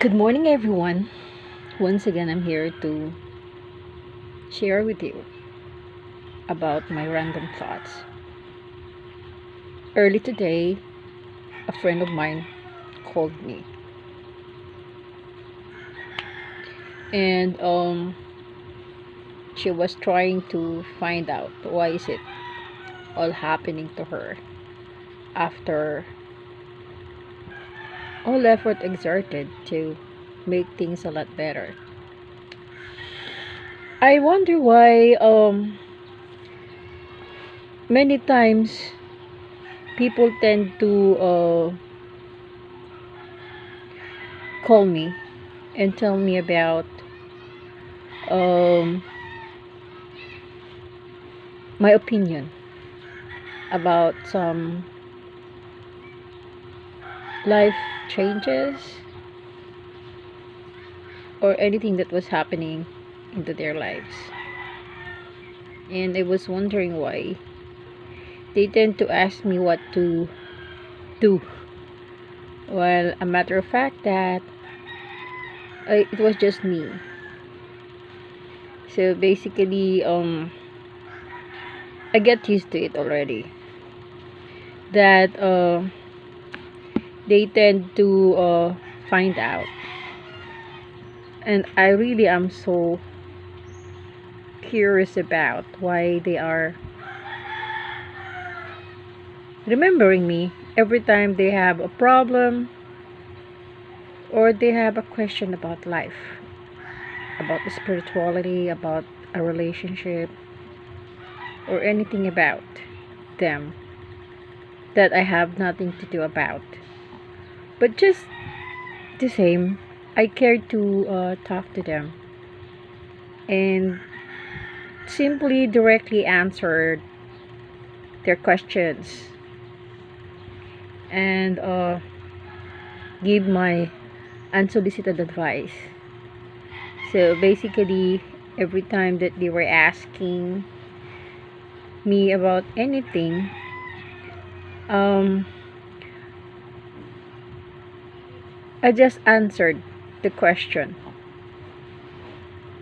Good morning, everyone. Once again, I'm here to share with you about my random thoughts. Early today, a friend of mine called me, and she was trying to find out why is it all happening to her after all effort exerted to make things a lot better. I wonder why many times people tend to call me and tell me about um, my opinion about some life changes or anything that was happening into their lives. And I was wondering why they tend to ask me what to do. Well, a matter of fact that it was just me. So basically, I get used to it already. That they tend to find out, and I really am so curious about why they are remembering me every time they have a problem or they have a question about life, about the spirituality, about a relationship, or anything about them that I have nothing to do about. But just the same, I care to talk to them and simply directly answer their questions and give my unsolicited advice. So basically, every time that they were asking me about anything, um, I just answered the question.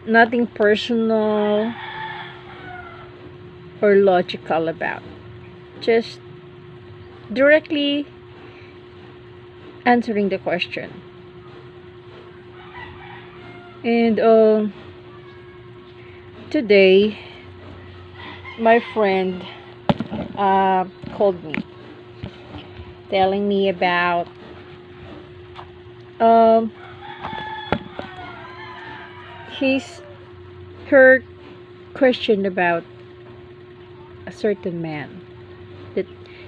Nothing personal or logical about. Just directly answering the question. And today, my friend called me, telling me about um, his her question about a certain man that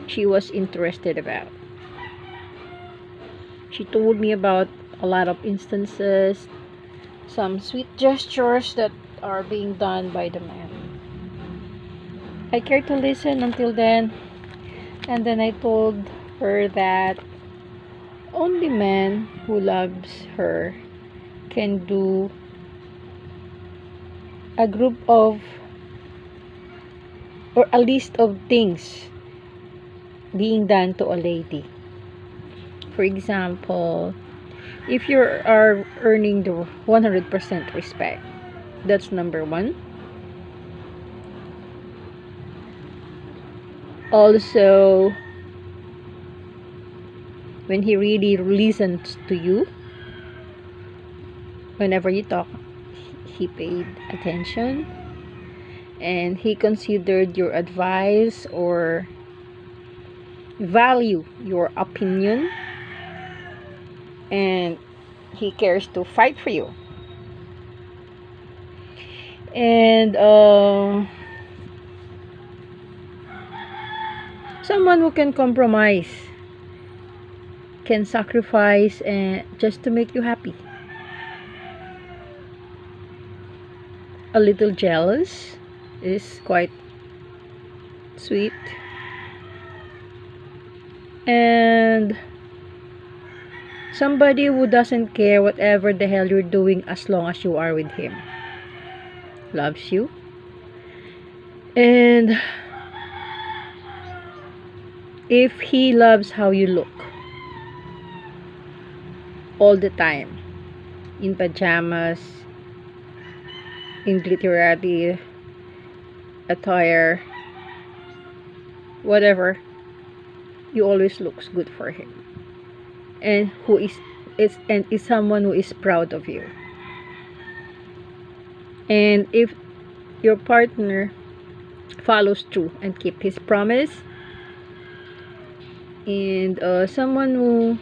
she was interested about. She told me about a lot of instances, some sweet gestures that are being done by the man. I cared to listen until then, and then I told her that only man who loves her can do a group of or a list of things being done to a lady. For example, if you are earning the 100% respect, that's number one. Also, when he really listens to you, whenever you talk, he paid attention and he considered your advice or value your opinion, and he cares to fight for you. And someone who can compromise, can sacrifice, and just to make you happy. A little jealous is quite sweet, and somebody who doesn't care whatever the hell you're doing as long as you are with him, loves you, and if he loves how you look all the time, in pajamas, in glittery attire, whatever, you always looks good for him, and who is someone who is proud of you. And if your partner follows through and keep his promise, and someone who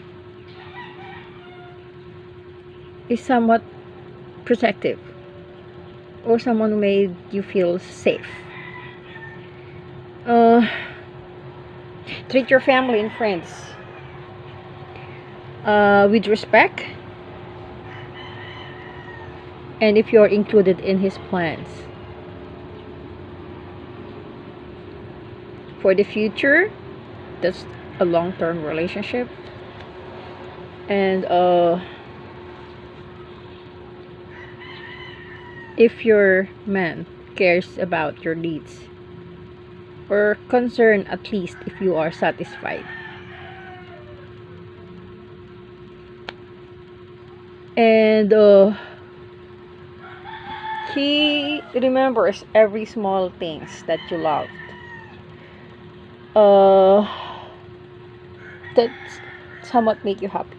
is somewhat protective, or someone who made you feel safe, uh, treat your family and friends with respect, and if you're included in his plans for the future, that's a long-term relationship. And if your man cares about your needs, or concerned, at least if you are satisfied, and he remembers every small things that you loved, uh that somewhat make you happy.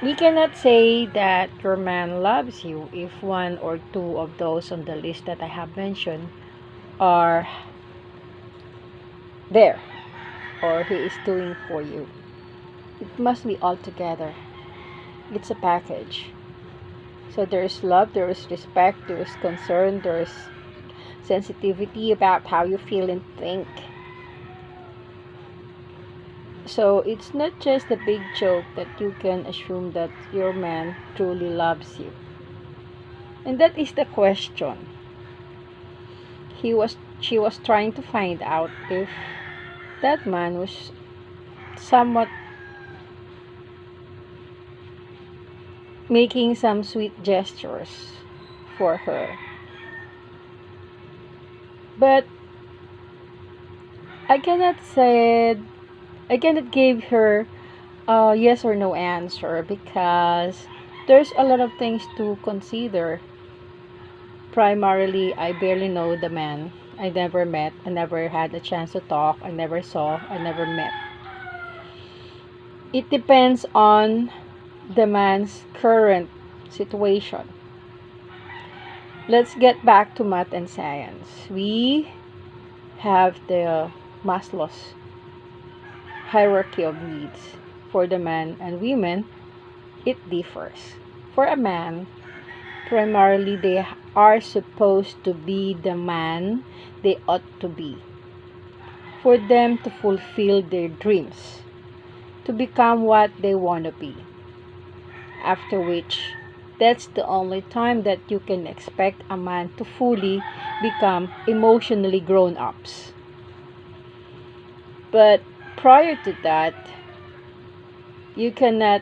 We cannot say that your man loves you if one or two of those on the list that I have mentioned are there, or he is doing for you. It must be all together. It's a package. So there is love, there is respect, there is concern, there is sensitivity about how you feel and think. So it's not just a big joke that you can assume that your man truly loves you. And that is the question. She was trying to find out if that man was somewhat making some sweet gestures for her. But I cannot give her a yes or no answer, because there's a lot of things to consider. Primarily, I barely know the man. I never met, I never had a chance to talk, I never saw, I never met. It depends on the man's current situation. Let's get back to math and science. We have the Maslow's hierarchy of needs. For the men and women, it differs. For a man, primarily they are supposed to be the man they ought to be, for them to fulfill their dreams, to become what they want to be. After which, that's the only time that you can expect a man to fully become emotionally grown ups. But prior to that, you cannot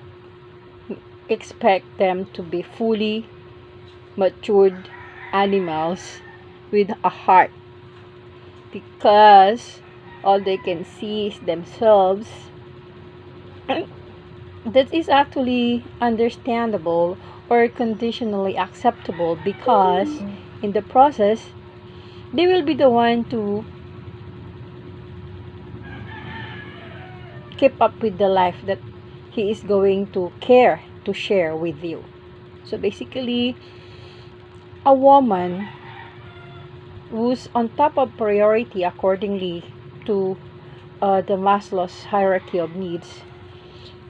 expect them to be fully matured animals with a heart, because all they can see is themselves. That is actually understandable or conditionally acceptable, because in the process they will be the one to keep up with the life that he is going to care to share with you. So basically, a woman who's on top of priority accordingly to the Maslow's hierarchy of needs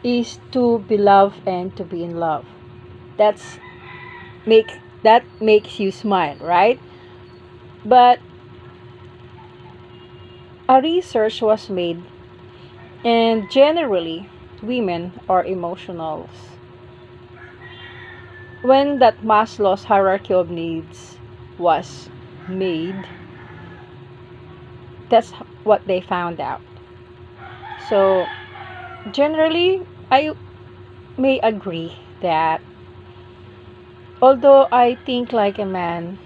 is to be loved and to be in love. That's that makes you smile, right? But a research was made, and generally women are emotionals. When that Maslow's hierarchy of needs was made, that's what they found out. So generally, I may agree that although I think like a man,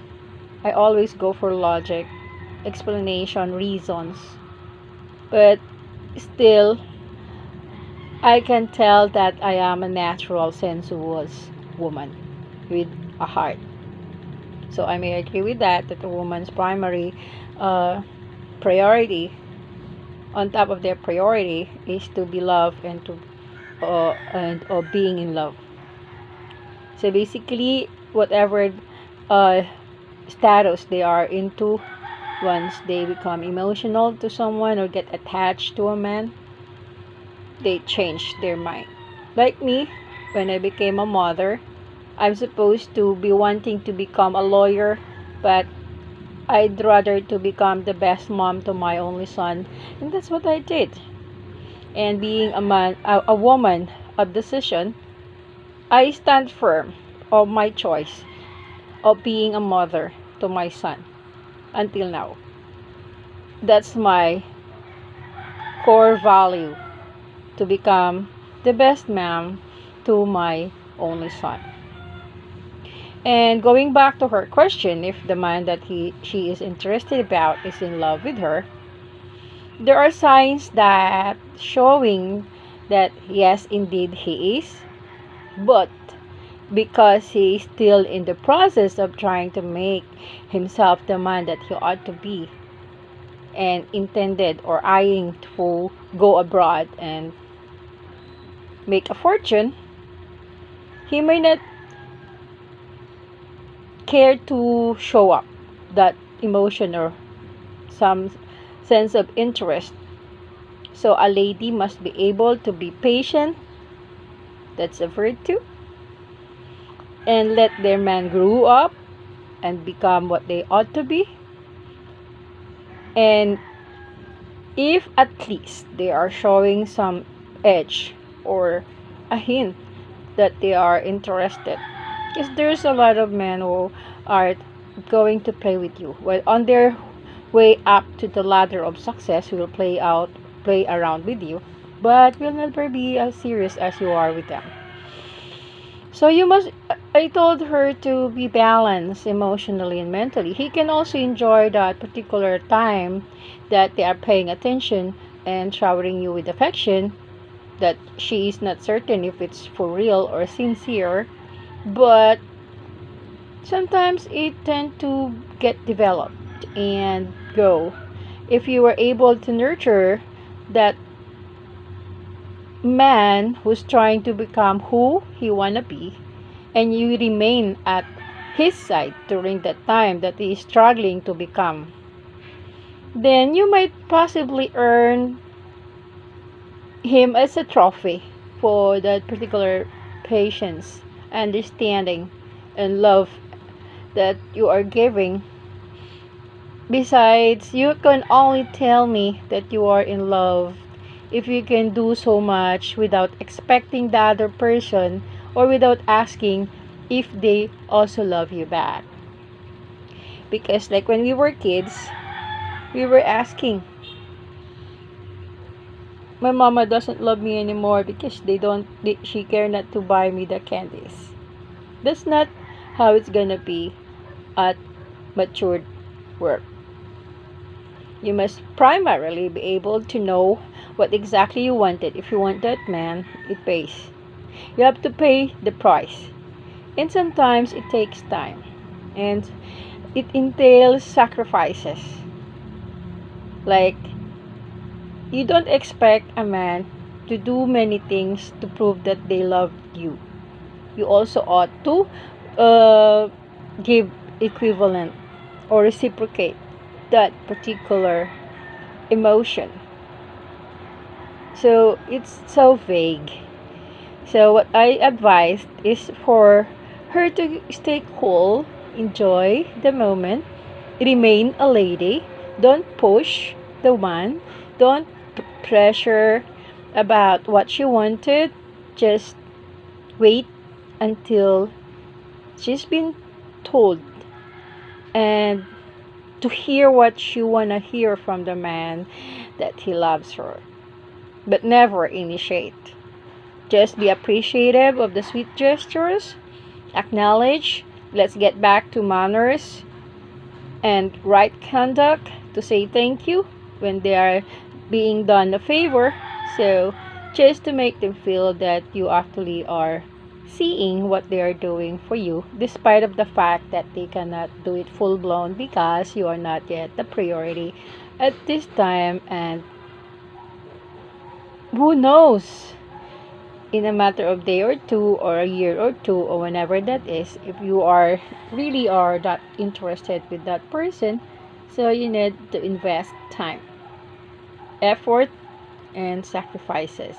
I always go for logic, explanation, reasons, but still I can tell that I am a natural sensuous woman with a heart. So I may agree with that, that a woman's primary uh, priority, on top of their priority, is to be loved and to and or being in love. So basically, whatever uh, status they are into, once they become emotional to someone or get attached to a man, they change their mind. Like me, when I became a mother, I'm supposed to be wanting to become a lawyer, but I'd rather to become the best mom to my only son, and that's what I did. And being a woman of decision, I stand firm of my choice of being a mother to my son until now. That's my core value, to become the best mom to my only son. And going back to her question, if the man that she is interested about is in love with her, there are signs that showing that yes, indeed he is, but because he is still in the process of trying to make himself the man that he ought to be, and intended or eyeing to go abroad and make a fortune, he may not care to show up that emotion or some sense of interest. So a lady must be able to be patient, that's a virtue, and let their man grow up and become what they ought to be. And if at least they are showing some edge or a hint that they are interested, because there's a lot of men who are going to play with you, well, on their way up to the ladder of success, will play around with you, but will never be as serious as you are with them. So you must, I told her to be balanced emotionally and mentally. He can also enjoy that particular time that they are paying attention and showering you with affection, that she is not certain if it's for real or sincere, but sometimes it tend to get developed and grow if you were able to nurture that man who's trying to become who he wanna be, and you remain at his side during that time that he is struggling to become. Then you might possibly earn him as a trophy for that particular patience, understanding, and love that you are giving. Besides, you can only tell me that you are in love if you can do so much without expecting the other person, or without asking if they also love you back. Because like when we were kids, we were asking, my mama doesn't love me anymore because she care not to buy me the candies. That's not how it's gonna be at matured work. You must primarily be able to know what exactly you wanted. If you want that man, it pays. You have to pay the price. And sometimes it takes time. And it entails sacrifices. Like, you don't expect a man to do many things to prove that they love you. You also ought to give equivalent or reciprocate that particular emotion. So it's so vague. So what I advised is for her to stay cool, enjoy the moment, remain a lady, don't push the one, don't pressure about what she wanted, just wait until she's been told, and to hear what she wanna hear from the man that he loves her, but never initiate. Just be appreciative of the sweet gestures, acknowledge, let's get back to manners and right conduct, to say thank you when they are being done a favor. So just to make them feel that you actually are seeing what they are doing for you, despite of the fact that they cannot do it full blown because you are not yet the priority at this time. And who knows, in a matter of day or two or a year or two or whenever that is, if you are really are that interested with that person, so you need to invest time, effort, and sacrifices.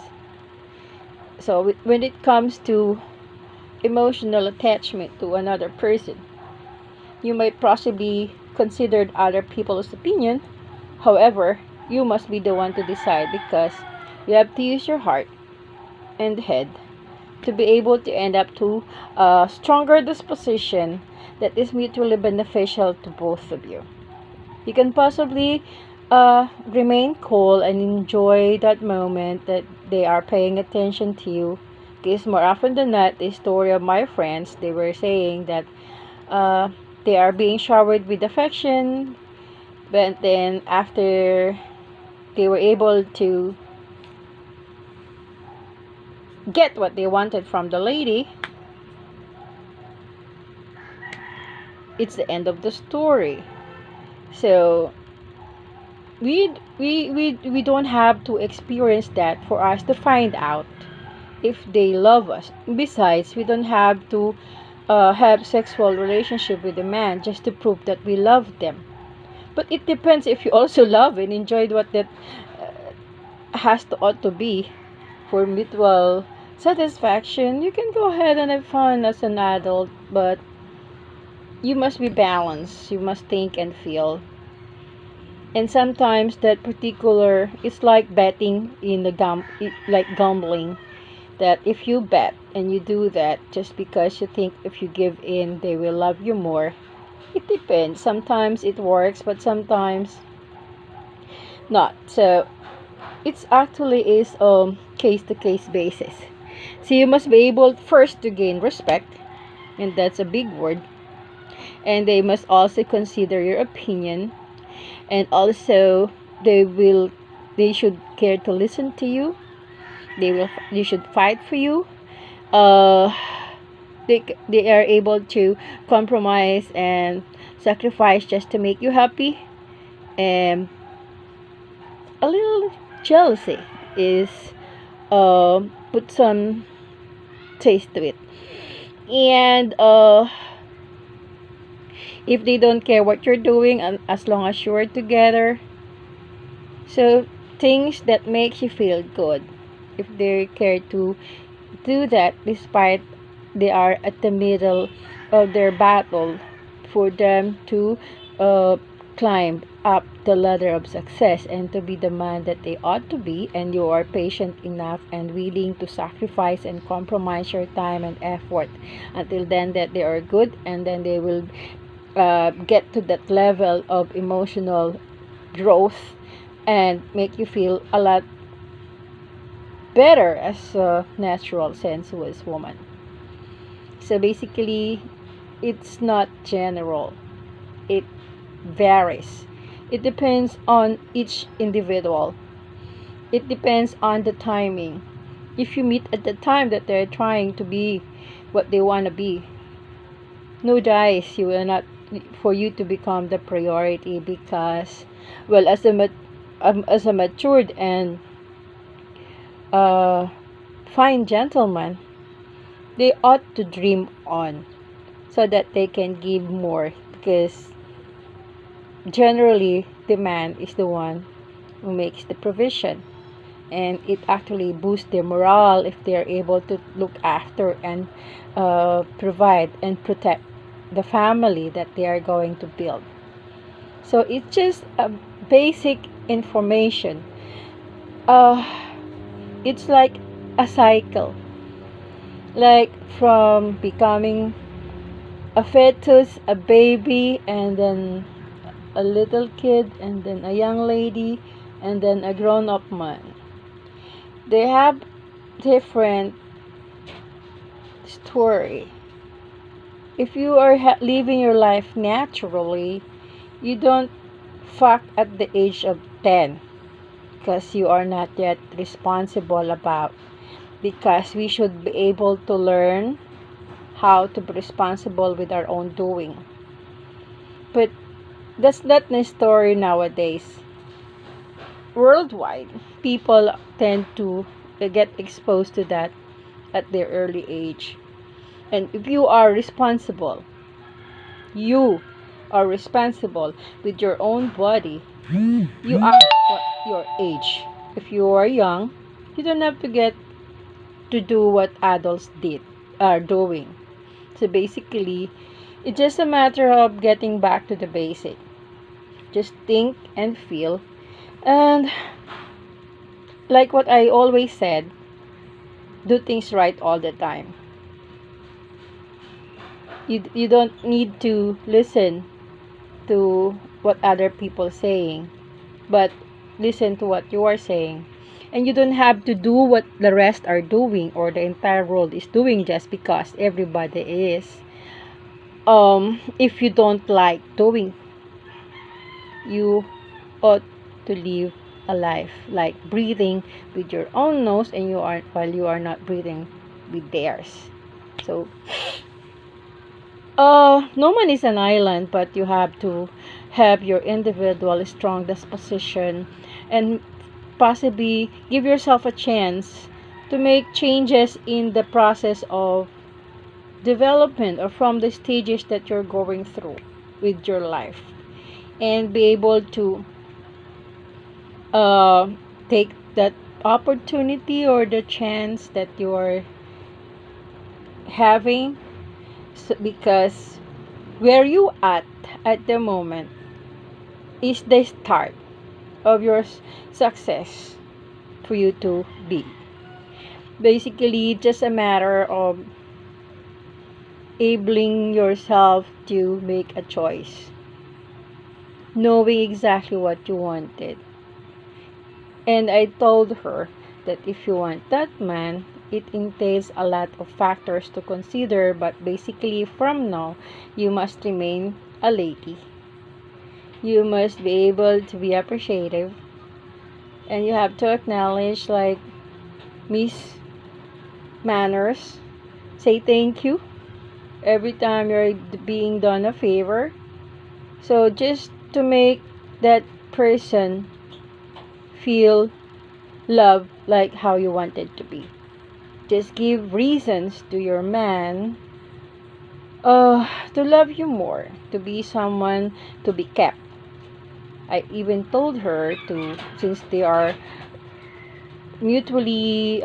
So when it comes to emotional attachment to another person, you might possibly consider other people's opinion. However, you must be the one to decide, because you have to use your heart and head to be able to end up to a stronger disposition that is mutually beneficial to both of you. You can possibly remain cool and enjoy that moment that they are paying attention to you. Because more often than not, the story of my friends, they were saying that uh, they are being showered with affection, but then after they were able to get what they wanted from the lady, it's the end of the story. So we don't have to experience that for us to find out if they love us. Besides, we don't have to have sexual relationship with a man just to prove that we love them. But it depends if you also love and enjoyed what that has to ought to be for mutual satisfaction. You can go ahead and have fun as an adult, but you must be balanced. You must think and feel. And sometimes that particular, it's like betting in the like gambling, that if you bet and you do that just because you think if you give in they will love you more, it depends. Sometimes it works, but sometimes not. So it's actually is case to case basis. So you must be able first to gain respect, and that's a big word, and they must also consider your opinion, and also they should care to listen to you. They should fight for you. uh they are able to compromise and sacrifice just to make you happy. And a little jealousy is put some taste to it. And if they don't care what you're doing, and as long as you're together, so things that makes you feel good, if they care to do that despite they are at the middle of their battle, for them to uh, climb up the ladder of success and to be the man that they ought to be, and you are patient enough and willing to sacrifice and compromise your time and effort until then that they are good, and then they will get to that level of emotional growth and make you feel a lot better as a natural sensuous woman. So basically, it's not general, it varies. It depends on each individual, it depends on the timing. If you meet at the time that they're trying to be what they want to be, no dice, you will not, for you to become the priority, because well, as a matured and uh, fine gentleman, they ought to dream on so that they can give more, because generally the man is the one who makes the provision, and it actually boosts their morale if they are able to look after and provide and protect the family that they are going to build. So it's just a basic information. uh, it's like a cycle, like from becoming a fetus, a baby, and then a little kid, and then a young lady, and then a grown-up man. They have different story. If you are living your life naturally, you don't fuck at the age of 10. because you are not yet responsible about, because we should be able to learn how to be responsible with our own doing. But that's not the story nowadays. Worldwide, people tend to get exposed to that at their early age. And if you are responsible, you are responsible with your own body, you are what your age. If you are young, you don't have to get to do what adults are doing. So basically, it's just a matter of getting back to the basic. Just think and feel. And like what I always said, do things right all the time. You don't need to listen to what other people saying, but listen to what you are saying. And you don't have to do what the rest are doing or the entire world is doing just because everybody is. If you don't like doing, you ought to live a life like breathing with your own nose and you are while you are not breathing with theirs. So no man is an island, but you have to have your individual strong disposition and possibly give yourself a chance to make changes in the process of development or from the stages that you're going through with your life, and be able to uh, take that opportunity or the chance that you're having, because where you at the moment is the start of your success for you to be. Basically, just a matter of enabling yourself to make a choice, knowing exactly what you wanted. And I told her that if you want that man, it entails a lot of factors to consider, but basically from now, you must remain a lady. You must be able to be appreciative, and you have to acknowledge like Miss Manners, say thank you every time you're being done a favor. So just to make that person feel love like how you want it to be. Just give reasons to your man to love you more, to be someone to be kept. I even told her to, since they are mutually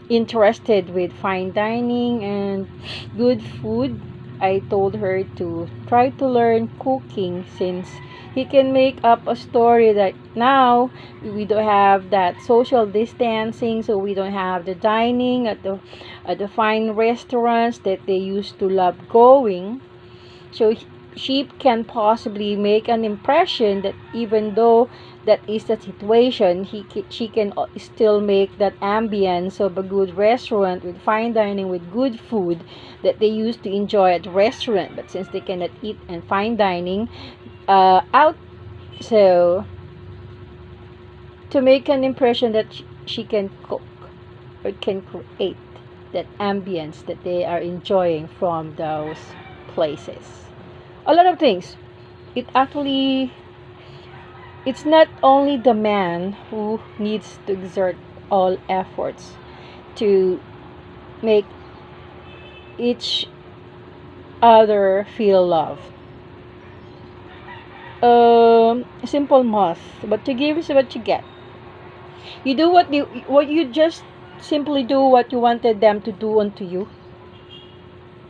interested with fine dining and good food, I told her to try to learn cooking, since he can make up a story that now we don't have that social distancing, so we don't have the dining at the fine restaurants that they used to love going. So she can possibly make an impression that even though that is the situation, she can still make that ambience of a good restaurant with fine dining with good food that they used to enjoy at the restaurant, but since they cannot eat and fine dining out, so to make an impression that she can cook or can create that ambience that they are enjoying from those places. A lot of things. It actually, it's not only the man who needs to exert all efforts to make each other feel loved. Simple math, but to give is what you get. You do what you just simply do what you wanted them to do unto you,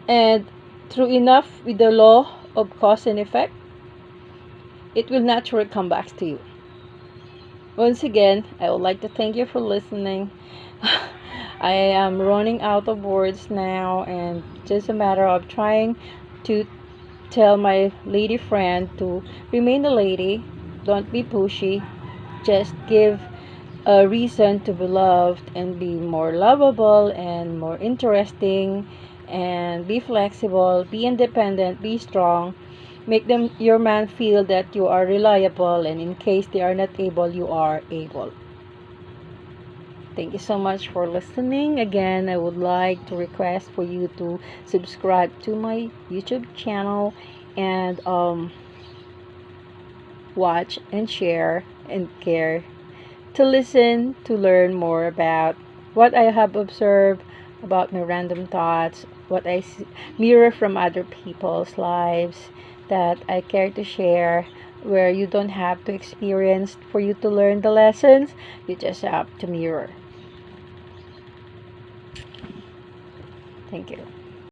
and through enough with the law of cause and effect, it will naturally come back to you. Once again, I would like to thank you for listening. I am running out of words now, and just a matter of trying to tell my lady friend to remain a lady, don't be pushy, just give a reason to be loved and be more lovable and more interesting, and be flexible, be independent, be strong, Make them your man feel that you are reliable, and in case they are not able, you are able. Thank you so much for listening. Again, I would like to request for you to subscribe to my YouTube channel and watch and share and care to listen, to learn more about what I have observed, about my random thoughts, what I mirror from other people's lives that I care to share, where you don't have to experience for you to learn the lessons, you just have to mirror. Thank you.